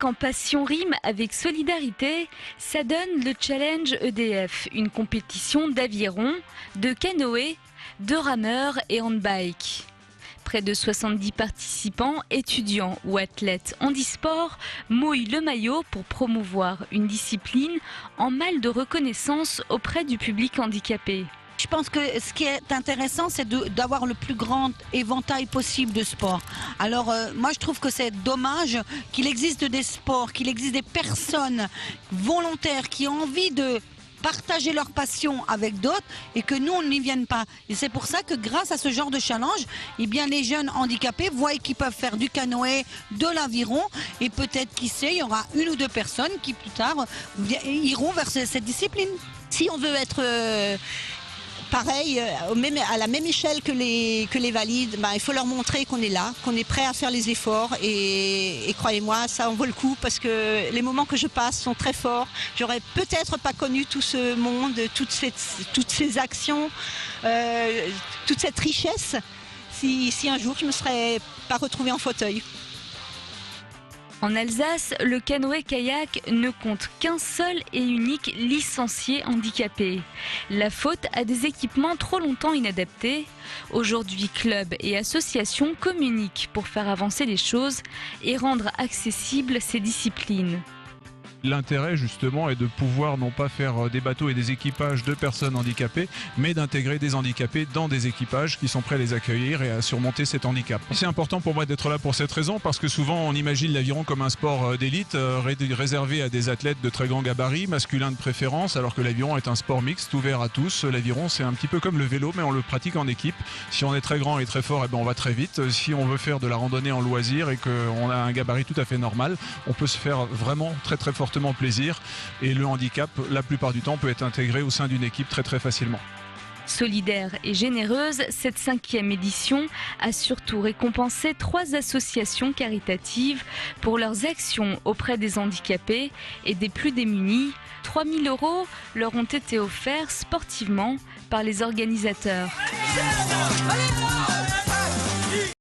quand passion rime avec solidarité, ça donne le Challenge EDF, une compétition d'aviron, de canoë, de rameurs et handbike. Près de 70 participants, étudiants ou athlètes handisport, mouillent le maillot pour promouvoir une discipline en mal de reconnaissance auprès du public handicapé. Je pense que ce qui est intéressant, c'est d'avoir le plus grand éventail possible de sports. Alors moi je trouve que c'est dommage qu'il existe des sports, qu'il existe des personnes volontaires qui ont envie de partager leur passion avec d'autres et que nous, on n'y vienne pas. Et c'est pour ça que grâce à ce genre de challenge, eh bien, les jeunes handicapés voient qu'ils peuvent faire du canoë, de l'aviron et peut-être, qui sait, il y aura une ou deux personnes qui plus tard iront vers cette discipline. Si on veut être pareil, à la même échelle que les valides, il faut leur montrer qu'on est là, qu'on est prêt à faire les efforts et croyez-moi, ça en vaut le coup parce que les moments que je passe sont très forts. J'aurais peut-être pas connu tout ce monde, toutes ces actions, toute cette richesse si un jour je me serais pas retrouvée en fauteuil. En Alsace, le canoë-kayak ne compte qu'un seul et unique licencié handicapé. La faute à des équipements trop longtemps inadaptés. Aujourd'hui, clubs et associations communiquent pour faire avancer les choses et rendre accessibles ces disciplines. L'intérêt justement est de pouvoir non pas faire des bateaux et des équipages de personnes handicapées, mais d'intégrer des handicapés dans des équipages qui sont prêts à les accueillir et à surmonter cet handicap. C'est important pour moi d'être là pour cette raison parce que souvent on imagine l'aviron comme un sport d'élite réservé à des athlètes de très grand gabarit, masculins de préférence, alors que l'aviron est un sport mixte ouvert à tous. L'aviron c'est un petit peu comme le vélo mais on le pratique en équipe. Si on est très grand et très fort, on va très vite. Si on veut faire de la randonnée en loisir et qu'on a un gabarit tout à fait normal, on peut se faire vraiment très fortement plaisir et le handicap la plupart du temps peut être intégré au sein d'une équipe très facilement. Solidaire et généreuse, cette 5e édition a surtout récompensé 3 associations caritatives pour leurs actions auprès des handicapés et des plus démunis. 3 000 € leur ont été offerts sportivement par les organisateurs. Allez,